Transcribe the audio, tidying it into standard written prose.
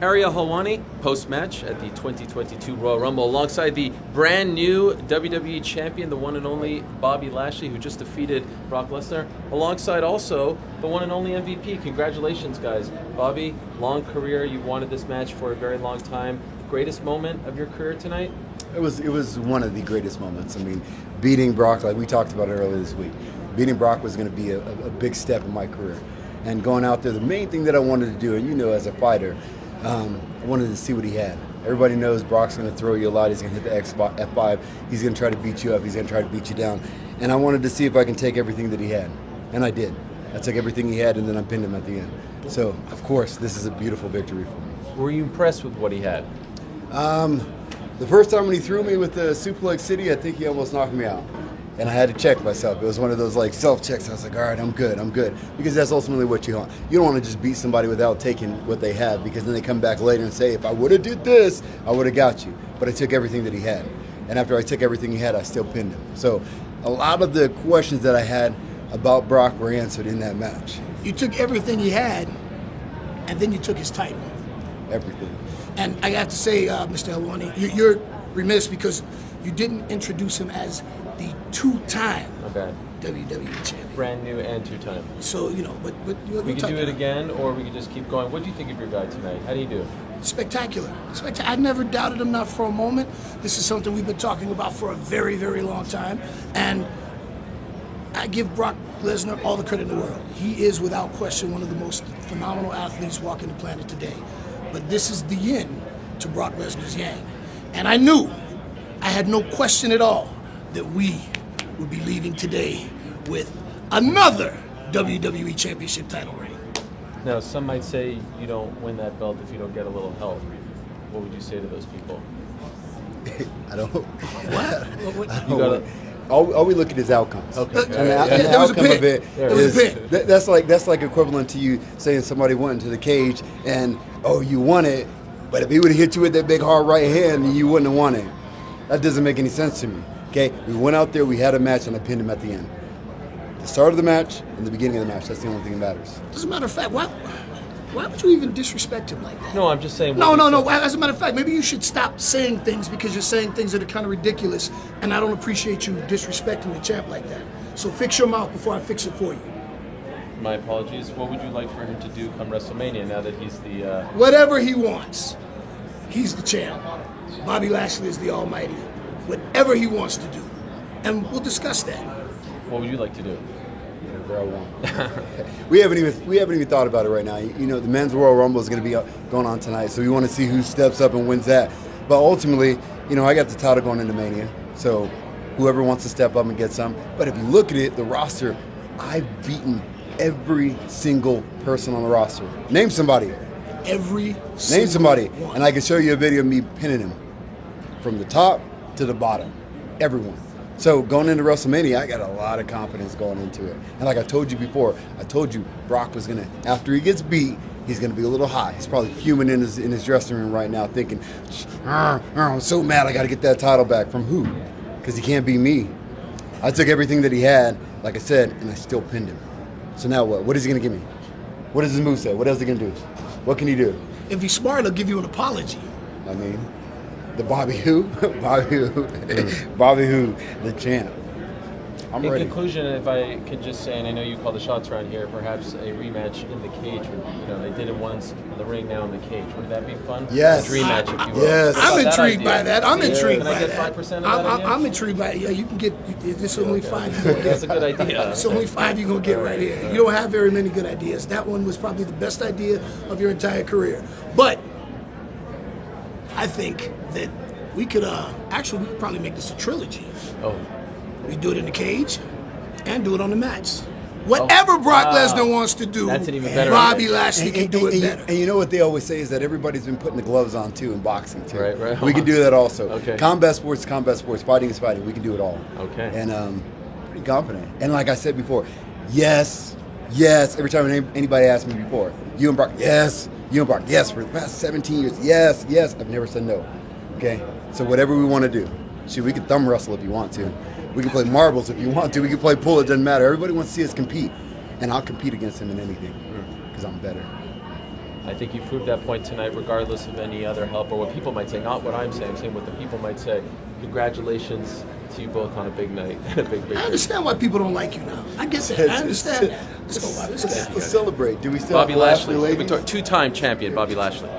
Ariel Helwani, post-match at the 2022 Royal Rumble, alongside the brand new WWE Champion, the one and only Bobby Lashley, who just defeated Brock Lesnar, alongside also the one and only MVP. Congratulations, guys. Bobby, long career. You've wanted this match for a very long time. Greatest moment of your career tonight? It was one of the greatest moments. I mean, beating Brock, like we talked about earlier this week, beating Brock was going to be a big step in my career. And going out there, the main thing that I wanted to do, and you know, as a fighter, I wanted to see what he had. Everybody knows Brock's going to throw you a lot. He's going to hit the F5. He's going to try to beat you up. He's going to try to beat you down. And I wanted to see if I can take everything that he had. And I did. I took everything he had, and then I pinned him at the end. So, of course, this is a beautiful victory for me. Were you impressed with what he had? The first time when he threw me with the Suplex City, I think he almost knocked me out. And I had to check myself. It was one of those like self-checks. I was like, all right, I'm good. Because that's ultimately what you want. You don't want to just beat somebody without taking what they have, because then they come back later and say, if I would have did this, I would have got you. But I took everything that he had. And after I took everything he had, I still pinned him. So a lot of the questions that I had about Brock were answered in that match. You took everything he had, and then you took his title. Everything. And I have to say, Mr. Helwani, you're remiss because you didn't introduce him as the two-time WWE champion. Brand new and two-time. So, you know, but we can do it again, or we can just keep going. What do you think of your guy tonight? How do you do? Spectacular. I never doubted him, not for a moment. This is something we've been talking about for a very, very long time. And I give Brock Lesnar all the credit in the world. He is, without question, one of the most phenomenal athletes walking the planet today. But this is the yin to Brock Lesnar's yang. And I knew, I had no question at all, that we would be leaving today with another WWE Championship title reign. Now, some might say you don't win that belt if you don't get a little help. What would you say to those people? I don't. What? All we look at is outcomes. Okay. And the outcome of it is that's like equivalent to you saying somebody went into the cage and you won it, but if he would have hit you with that big hard right hand, you wouldn't have won it. That doesn't make any sense to me. Okay, we went out there, we had a match, and I pinned him at the end. The start of the match and the beginning of the match, that's the only thing that matters. As a matter of fact, why would you even disrespect him like that? No, I'm just saying. No. As a matter of fact, maybe you should stop saying things because you're saying things that are kind of ridiculous, and I don't appreciate you disrespecting the champ like that. So fix your mouth before I fix it for you. My apologies. What would you like for him to do come WrestleMania now that he's the... Whatever he wants. He's the champ. Bobby Lashley is the almighty. Whatever he wants to do. And we'll discuss that. What would you like to do? Whatever I want. we haven't even thought about it right now. You know, the men's Royal Rumble is going to be going on tonight, so we want to see who steps up and wins that. But ultimately, you know, I got the title going into Mania, so whoever wants to step up and get some. But if you look at it, the roster, I've beaten every single person on the roster. Name somebody. Name somebody. One. And I can show you a video of me pinning him from the top to the bottom. Everyone. So going into WrestleMania, I got a lot of confidence going into it. And like I told you before, I told you Brock was going to, after he gets beat, he's going to be a little high. He's probably fuming in his dressing room right now thinking, I'm so mad I got to get that title back. From who? Because he can't beat me. I took everything that he had, like I said, and I still pinned him. So now what? What is he going to give me? What does his move say? What else is he going to do? What can he do? If he's smart, he'll give you an apology. I mean, the Bobby who? Bobby who? The champ. I'm ready. In conclusion, if I could just say, and I know you call the shots around here, perhaps a rematch in the cage. You know, they did it once in the ring, now in the cage. Would that be fun? Yes. A rematch, if you will. Yes. I'm intrigued by that. I'm intrigued by that. Can I get 5% of that idea? I'm intrigued by it. Yeah, you can get, it's only 5 you That's a good idea. It's only 5 you're going to get right here. You don't have very many good ideas. That one was probably the best idea of your entire career. But I think that we could probably make this a trilogy. Oh. We do it in the cage and do it on the mats. Whatever Brock Lesnar wants to do, that's an even better Bobby idea. Lashley can do it better. And you know what they always say is that everybody's been putting the gloves on too in boxing too. Right. We can do that also. Okay. Combat sports, fighting is fighting. We can do it all. Okay. And pretty confident. And like I said before, yes. Every time anybody asked me before, you and Brock, yes. You and Brock, yes. For the past 17 years, yes. I've never said no. Okay. So whatever we want to do, shoot, we can thumb wrestle if you want to. We can play marbles if you want to. We can play pool. It doesn't matter. Everybody wants to see us compete. And I'll compete against him in anything because I'm better. I think you proved that point tonight, regardless of any other help or what people might say. Not what I'm saying what the people might say. Congratulations to you both on a big night and a big I understand why people don't like you now. I get that. I understand that. Let's go, Bobby. Let's go. Let's celebrate. Do we still Bobby have Lashley, ladies? two-time champion Bobby Lashley.